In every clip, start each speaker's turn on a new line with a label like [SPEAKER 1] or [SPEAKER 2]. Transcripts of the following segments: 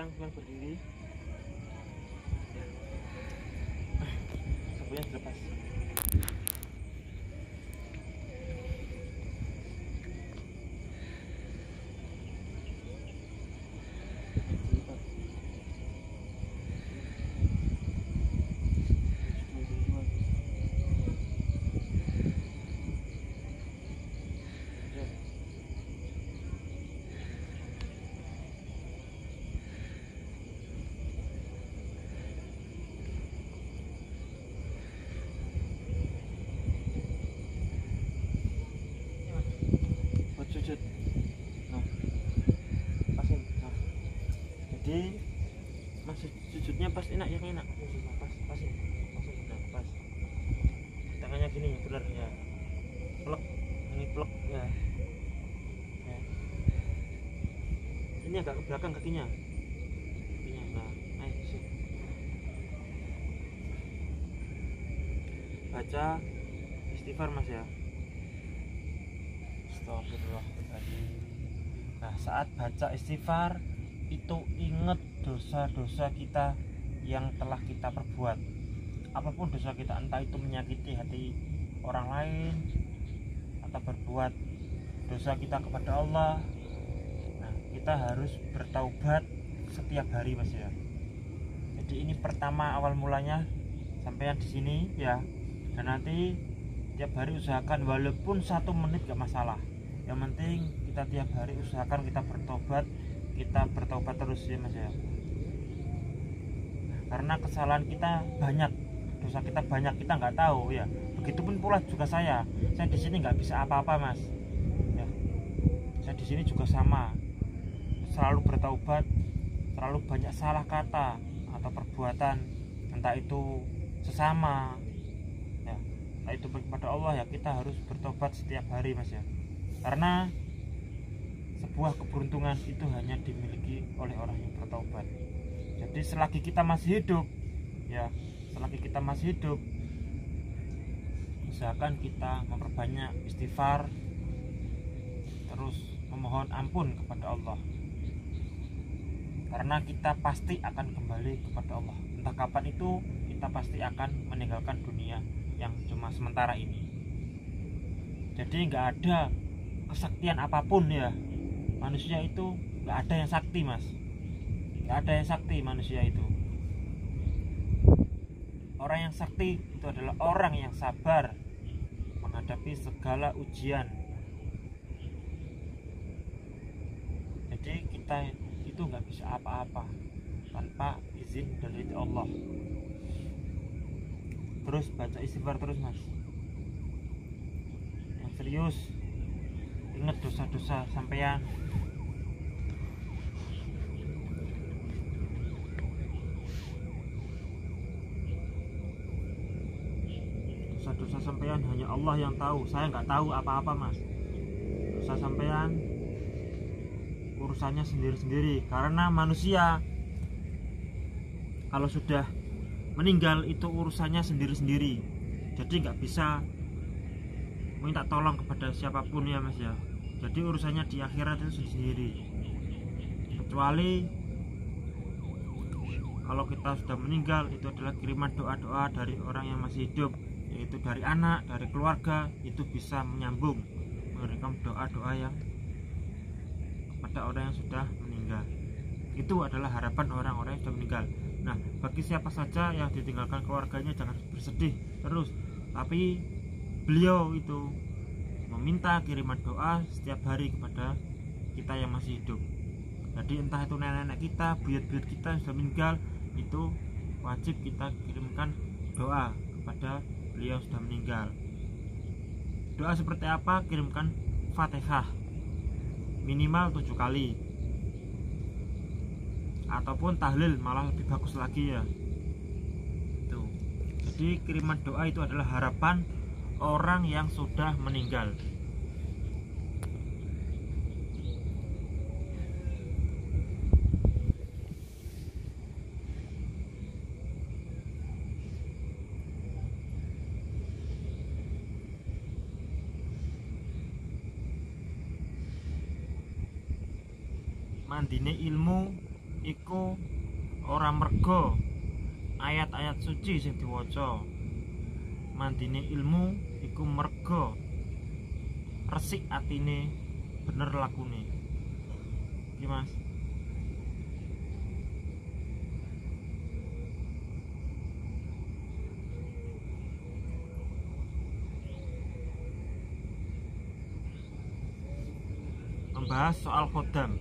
[SPEAKER 1] Silakan berdiri. Sabunnya dilepas. Sujud. Nah, pasin. Nah, jadi masih sujudnya pas enak ya, enak. Pas, pasin. Nah, pas. Tangannya gini, bener ya. Plek, ini plek ya. Ya. Ini agak ke belakang kakinya. Nah, naik sih. Baca istighfar Mas ya. Astagfirullahaladzim. Nah, saat baca istighfar itu ingat dosa-dosa kita yang telah kita perbuat. Apapun dosa kita, entah itu menyakiti hati orang lain atau berbuat dosa kita kepada Allah. Nah, kita harus bertaubat setiap hari Mas ya. Jadi ini pertama awal mulanya sampai di sini ya. Dan nanti tiap hari usahakan walaupun 1 menit gak masalah. Yang penting kita tiap hari usahakan kita bertobat terus ya Mas ya. Karena kesalahan kita banyak, dosa kita banyak, kita nggak tahu ya. Begitupun pula juga saya di sini nggak bisa apa-apa Mas ya. Saya di sini juga sama, selalu bertaubat, selalu banyak salah kata atau perbuatan, entah itu sesama ya, entah itu kepada Allah ya. Kita harus bertobat setiap hari Mas ya. Karena sebuah keberuntungan itu hanya dimiliki oleh orang yang bertobat. Jadi selagi kita masih hidup ya, selagi kita masih hidup, usahakan kita memperbanyak istighfar, terus memohon ampun kepada Allah. Karena kita pasti akan kembali kepada Allah. Entah kapan itu kita pasti akan meninggalkan dunia yang cuma sementara ini. Jadi nggak ada kesaktian apapun ya, manusia itu nggak ada yang sakti Mas, nggak ada yang sakti manusia itu. Orang yang sakti itu adalah orang yang sabar menghadapi segala ujian. Jadi kita itu nggak bisa apa-apa tanpa izin dari Allah. Terus baca istighfar terus Mas, yang serius. Ingat dosa-dosa sampean. Dosa-dosa sampean hanya Allah yang tahu. Saya nggak tahu apa-apa Mas. Dosa sampean urusannya sendiri-sendiri. Karena manusia kalau sudah meninggal itu urusannya sendiri-sendiri. Jadi nggak bisa minta tolong kepada siapapun ya Mas ya. Jadi urusannya di akhirat itu sendiri. Kecuali kalau kita sudah meninggal, itu adalah kiriman doa-doa dari orang yang masih hidup, yaitu dari anak, dari keluarga, itu bisa menyambung mengirim doa-doa yang kepada orang yang sudah meninggal. Itu adalah harapan orang-orang yang sudah meninggal. Nah, bagi siapa saja yang ditinggalkan keluarganya, jangan bersedih terus, tapi beliau itu meminta kiriman doa setiap hari kepada kita yang masih hidup. Jadi entah itu nenek-nenek kita, buyut-buyut kita yang sudah meninggal, itu wajib kita kirimkan doa kepada beliau yang sudah meninggal. Doa seperti apa? Kirimkan Fatihah minimal 7 kali, ataupun tahlil malah lebih bagus lagi ya. Tuh. Jadi kiriman doa itu adalah harapan orang yang sudah meninggal. Mandine ilmu iku ora merga ayat-ayat suci sing diwaca. Mandine ilmu iku merga resik atine, bener lakune. Iki Mas. Membahas soal khodam.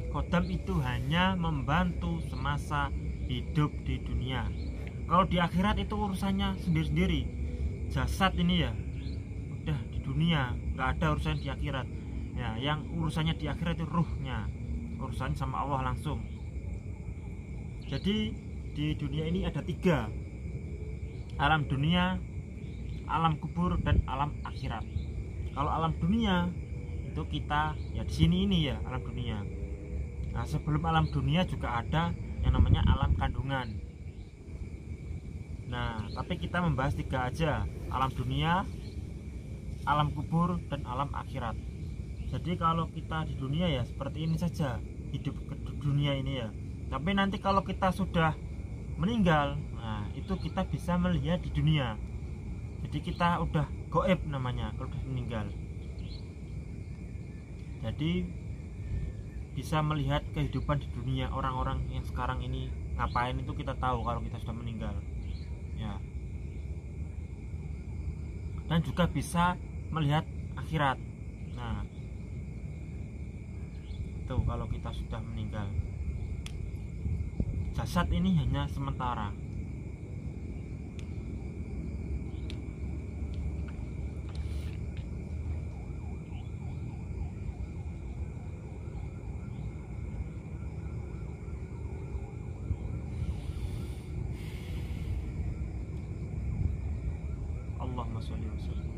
[SPEAKER 1] Khodam itu hanya membantu semasa hidup di dunia. Kalau di akhirat itu urusannya sendiri-sendiri. Jasad ini ya udah di dunia, nggak ada urusan di akhirat. Ya, yang urusannya di akhirat itu ruhnya, urusan sama Allah langsung. Jadi di dunia ini ada 3: alam dunia, alam kubur, dan alam akhirat. Kalau alam dunia itu kita ya di sini ini ya alam dunia. Nah, sebelum alam dunia juga ada yang namanya alam kandungan. Nah, tapi kita membahas 3 aja: alam dunia, alam kubur, dan alam akhirat. Jadi kalau kita di dunia ya seperti ini saja, hidup ke dunia ini ya. Tapi nanti kalau kita sudah meninggal, nah itu kita bisa melihat di dunia. Jadi kita udah goib namanya kalau udah meninggal. Jadi bisa melihat kehidupan di dunia, orang-orang yang sekarang ini ngapain itu kita tahu kalau kita sudah meninggal. Ya. Dan juga bisa melihat akhirat. Nah, itu kalau kita sudah meninggal. Jasad ini hanya sementara. Allahumma sholli wa sallim.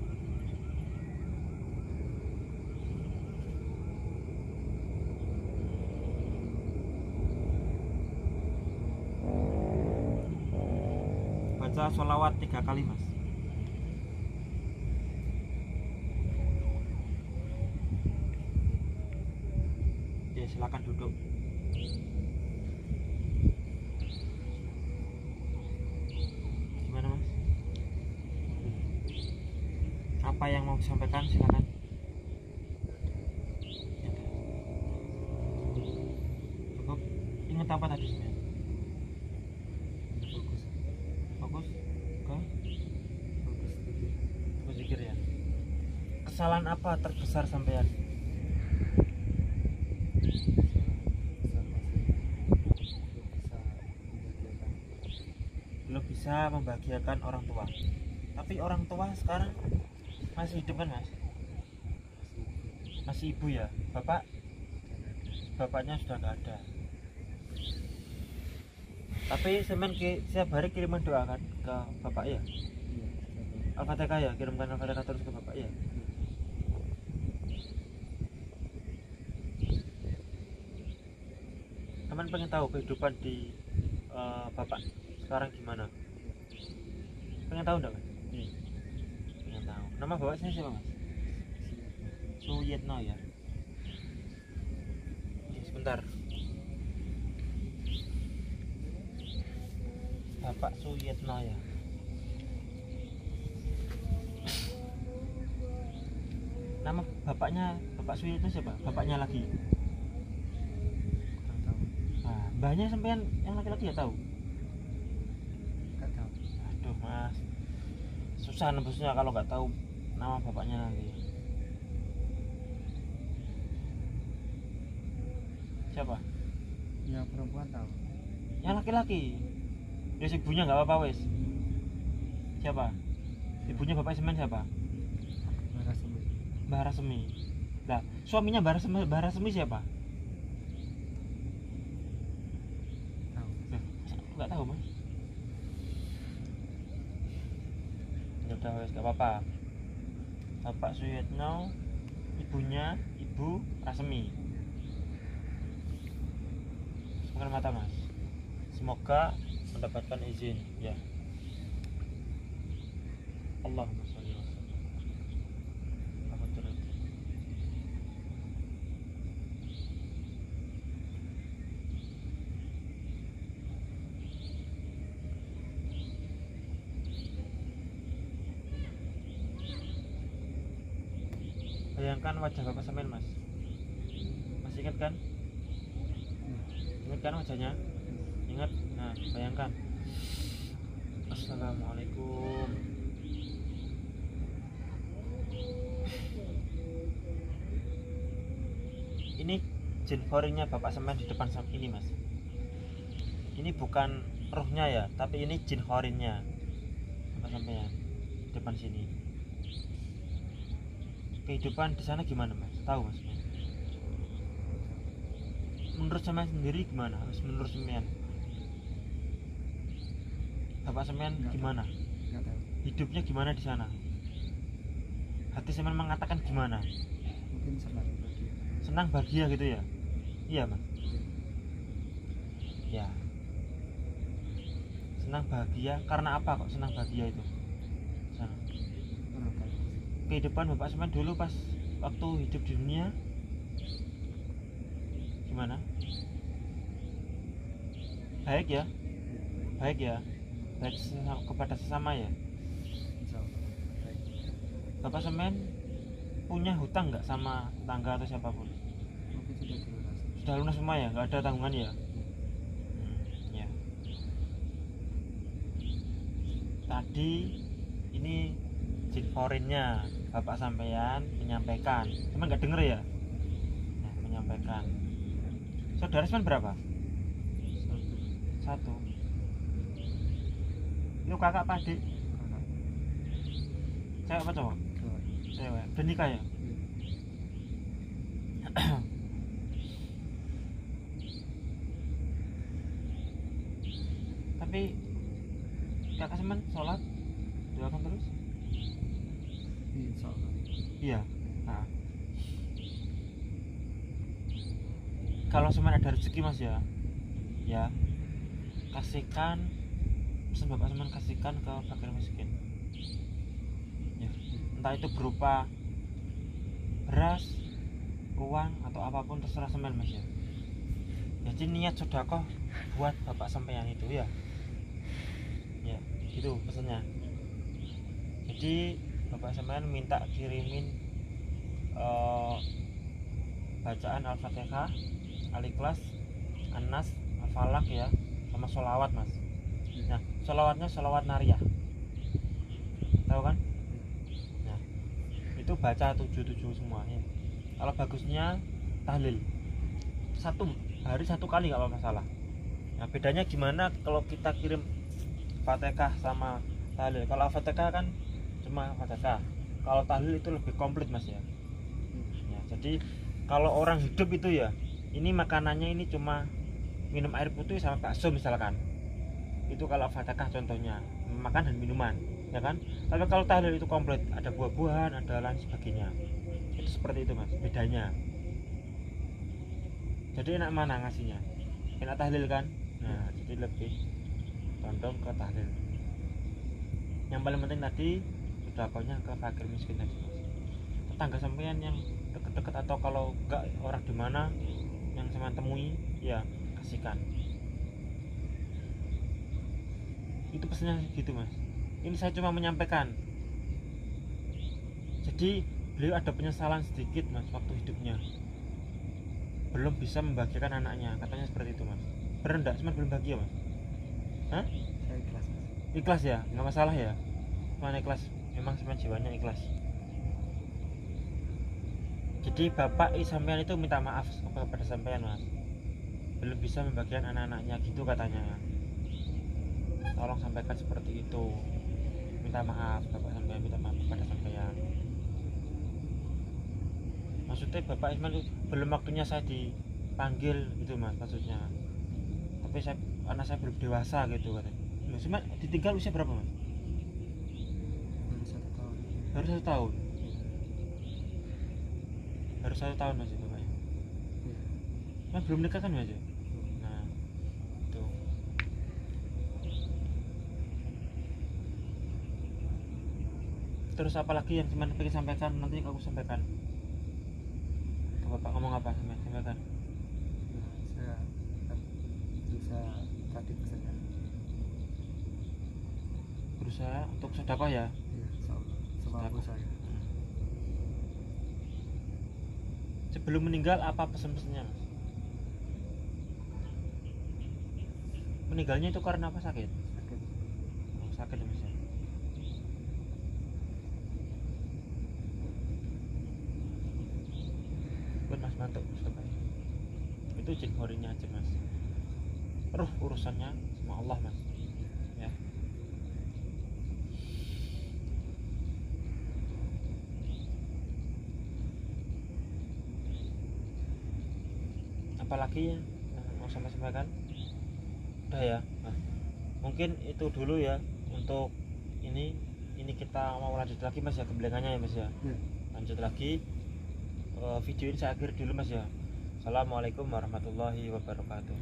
[SPEAKER 1] Baca sholawat 3 kali Mas. Oke, silakan duduk. Gimana Mas? Apa yang mau disampaikan, silakan. Cukup. Ingat apa tadi sebenarnya? Fokus ke zikir ya. Kesalahan apa terbesar sampean? Belum bisa membahagiakan orang tua. Tapi orang tua sekarang masih hidup kan Mas? Masih ibu ya? Bapaknya sudah nggak ada. Tapi semen setiap hari kiriman doa kan ke bapak ya? Al-Fatihah ya, kirimkan Al-Fatihah terus ke bapak ya. Teman pengen tahu kehidupan di bapak sekarang gimana? Pengen tahu enggak Mas? Pengen tahu. Nama bapaknya siapa Mas? Suyitno ya. Sebentar. Bapak Suyitno ya. Nama bapaknya Bapak Suyitno siapa? Bapaknya lagi. Nah, mbahnya sampean yang laki-laki ya tahu? Enggak tahu. Aduh Mas, susah nembusnya kalau nggak tahu nama bapaknya nanti. Siapa?
[SPEAKER 2] Yang perempuan tahu.
[SPEAKER 1] Yang laki-laki. Terus ibunya nggak apa-apa wes. Siapa? Ibunya bapak semen siapa? Mbah Rasemi. Nah, suaminya Mbah Rasemi siapa?
[SPEAKER 2] Tahu.
[SPEAKER 1] Nggak tahu Mas. Ya udah wes, nggak apa-apa. Bapak Suyitno, ibunya Ibu Rasemi. Semoga mata Mas. Semoga mendapatkan izin ya. Allahumma sholli wa sallim. Apa terus? bayangkan wajah bapak sampean mas. Masih ingat kan? Ingat kan wajahnya? Ingat? Nah bayangkan. Assalamualaikum. Ini jin khorinnya bapak sampean di depan ini mas. Ini bukan rohnya ya, tapi ini jin khorinnya bapak sampean di depan sini. Kehidupan di sana gimana mas? Tahu mas? Menurut sampean sendiri gimana? Menurut sampean bapak sampean gimana?
[SPEAKER 2] Nggak tahu.
[SPEAKER 1] Hidupnya gimana di sana? Hati sampean mengatakan gimana?
[SPEAKER 2] Mungkin senang bahagia.
[SPEAKER 1] Senang bahagia gitu ya? Iya mas. Ya. Senang bahagia karena apa kok senang bahagia itu? Sana.
[SPEAKER 2] Nggak tahu.
[SPEAKER 1] Kehidupan bapak sampean dulu pas waktu hidup di dunia gimana? Baik ya? Baik ya? Baik kepada sesama ya?
[SPEAKER 2] Insya Allah. Baik.
[SPEAKER 1] Bapak sampean punya hutang nggak sama tetangga atau siapapun?
[SPEAKER 2] Mungkin sudah dilunas.
[SPEAKER 1] Sudah lunas semua ya? Nggak ada tanggungan ya? Ya. Tadi ini jin foreignnya bapak sampean menyampaikan, cuma nggak denger ya? Nah, menyampaikan. Saudara sampean berapa? Satu. Lu kakak apa adik?
[SPEAKER 2] Kakak.
[SPEAKER 1] Cewek apa cowok?
[SPEAKER 2] Cowok.
[SPEAKER 1] Cewek. Udah nikah ya? Tapi kakak semen sholat doakan terus?
[SPEAKER 2] Insya Allah.
[SPEAKER 1] Iya. Nah. Kalau semen ada rezeki mas ya, ya kasihkan, pesan bapak semen kasihkan ke fakir miskin. Ya, entah itu berupa beras, uang atau apapun terserah semen mas ya. Jadi niat sedekah buat bapak sampean itu ya. Ya, gitu pesannya. Jadi bapak sampean minta kirimin bacaan Al-Fatihah, Al-Ikhlas, An-Nas, Al-Falaq ya, sama sholawat mas. Nah, sholawatnya sholawat nariyah, tahu kan? Nah, itu baca 77 semua ya. Kalau bagusnya tahlil satu hari satu kali nggak apa masalah. Nah, bedanya gimana kalau kita kirim Fatihah sama tahlil? Kalau Fatihah kan cuma Fatihah, kalau tahlil itu lebih komplit mas ya. Ya jadi kalau orang hidup itu ya, ini makanannya ini cuma minum air putih sama bakso misalkan, itu kalau Fatihah contohnya, makan dan minuman ya kan. Tapi kalau tahlil itu komplit, ada buah-buahan, ada lain sebagainya. Itu seperti itu mas, bedanya. Jadi enak mana ngasihnya? Enak tahlil kan? Nah jadi lebih condong ke tahlil. Yang paling penting tadi sedekahnya ke fakir miskin tadi mas. Tetangga sampean yang deket-deket atau kalau enggak orang di mana yang sama temui ya kasihkan. Itu pesannya gitu mas. Ini saya cuma menyampaikan. Jadi beliau ada penyesalan sedikit mas waktu hidupnya, belum bisa membahagiakan anaknya, katanya seperti itu mas. Bener enggak? Cuma belum bahagia mas? Hah?
[SPEAKER 2] Saya ikhlas mas.
[SPEAKER 1] Ikhlas ya? Nggak masalah ya? Cuma ikhlas, memang semen jiwanya ikhlas. Jadi bapak sampean itu minta maaf kepada sampean mas, belum bisa membagikan anak-anaknya gitu katanya. Tolong sampaikan seperti itu, minta maaf bapak sampean, minta maaf kepada sampean. Maksudnya bapak Ismail belum waktunya saya dipanggil gitu mas maksudnya. Tapi anak saya belum dewasa gitu katanya. Mas ditinggal usia berapa mas?
[SPEAKER 2] Baru 1 tahun.
[SPEAKER 1] Baru 1 tahun. Baru 1 tahun mas itu bapaknya.
[SPEAKER 2] Iya.
[SPEAKER 1] Mas belum nikah kan mas ya? Nah itu. Terus apa lagi yang teman pengen sampaikan? Nanti aku sampaikan. Ke bapak ngomong apa? Sampaikan.
[SPEAKER 2] Ya, saya bisa tadi pesannya.
[SPEAKER 1] Berusaha untuk sedekah ya.
[SPEAKER 2] Iya, insya Allah. Semampu saya.
[SPEAKER 1] sebelum meninggal apa pesan-pesannya mas? Meninggalnya itu karena apa, sakit?
[SPEAKER 2] sakit.
[SPEAKER 1] Oh, sakit ya mas ya. Bukan mas, mantap Mustafa. Itu jin horinya aja mas. Ruh urusannya sama Allah mas. Ya. Apalagi yang mau sama sampaikan? Udah ya. Nah, mungkin itu dulu ya untuk ini kita mau lanjut lagi mas ya, kebelakangnya ya mas ya.
[SPEAKER 2] Ya.
[SPEAKER 1] Lanjut lagi. Video ini saya akhiri dulu mas ya. Assalamualaikum warahmatullahi wabarakatuh.